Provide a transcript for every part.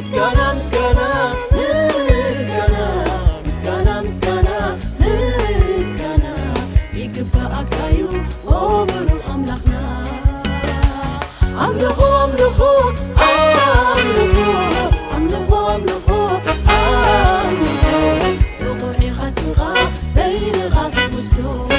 مسكانا مسكانا مسكانا مسكانا مسكانا مسكانا يكبا أكايو وبرو أملخنا أملخو أملخو أملخو أملخو أملخو أملخو رقوعي خسغا بين غاف مسلو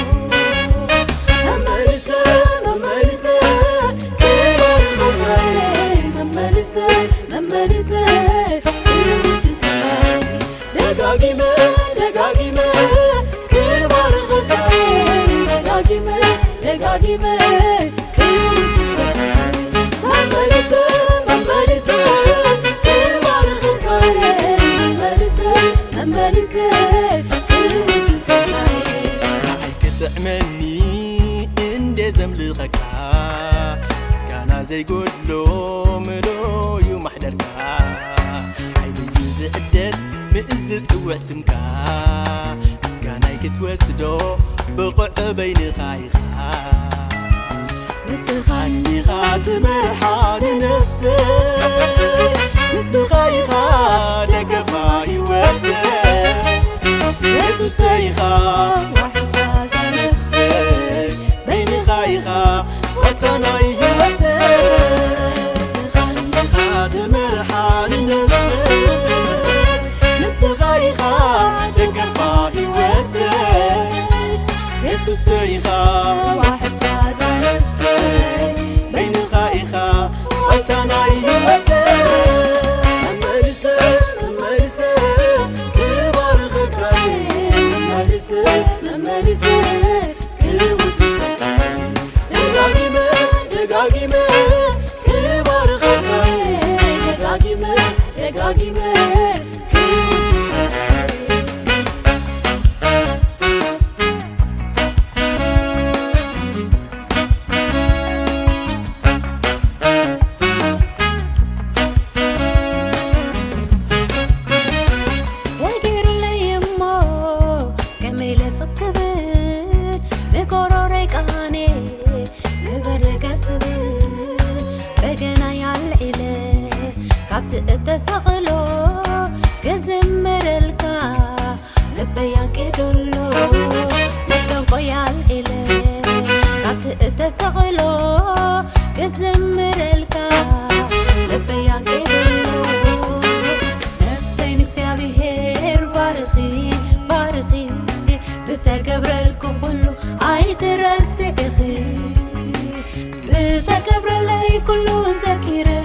تعملني اندي زملغك مسكانا زي قولو ملو يوم احضرك عيني يزقدس مئز سوع سمكا مسكانا يكتوسدو بقع بين خايخا مسخاني خات مرحان نفسي مسخايخا دقفا يوتي يسوس سيخا وطني هوتي مسخاني خات مرحان نفسي مسخايخا دقفا هوتي يسوس سيخا وحساس نفسي بين خايخا وطني هوتي ممارسة كبار خكاي ممارسة تسقلو كزمر الكا لبيان كدولو مثل قيال إلي كابت تسقلو كزمر الكا لبيان كدولو نفسي نكسي بهير بارقي بارقي ستكبر الكم كله عاي ترسعقي ستكبر لي كله ذاكرة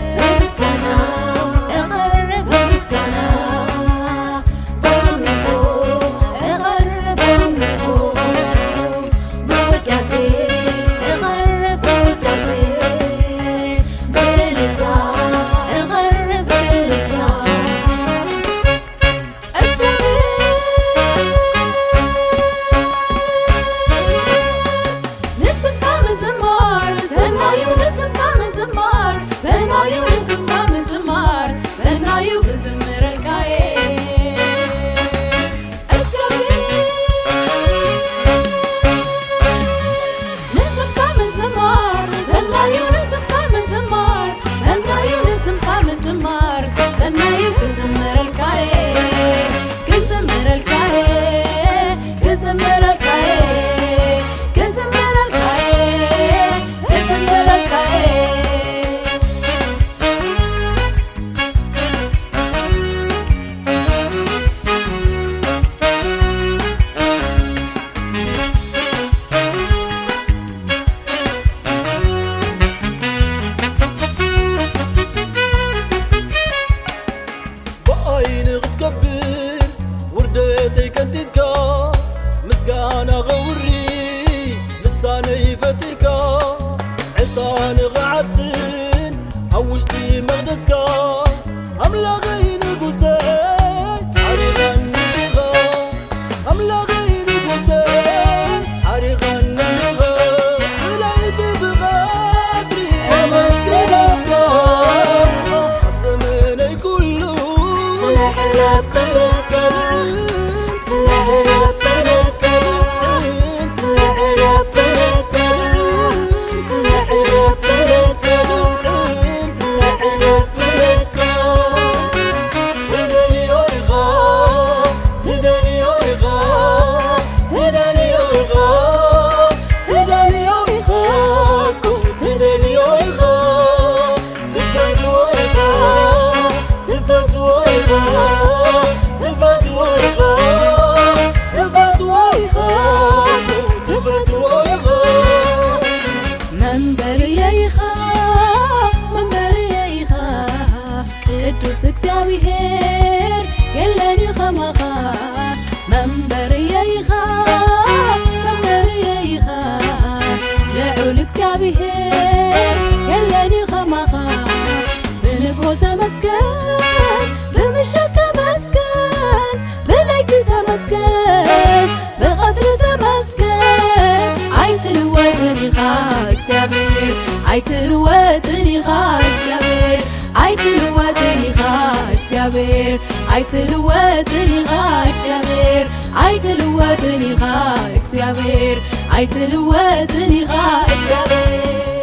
እግዚአብሔር የለኒ ኸማኻ መንበርየ ኢኻ መንበርየ ኢኻ ልዑል እግዚአብሔር የለኒ ኸማኻ ብንግሆ ተመስገን ብምሽት ተመስገን ብለይቲ ተመስገን ብቐትሪ ተመስገን ኣይትልወጥን ኢኻ እግዚአብሔር ኣይትልወጥን ኢኻ እግዚአብሔር ኣይትልወጥን ኢኻ እግዚአብሔር ኣይትልወጥን ኢኻ እግዚአብሔር ኣይትልወጥን ኢኻ እግዚአብሔር ኣይትልወጥን ኢኻ እግዚአብሔር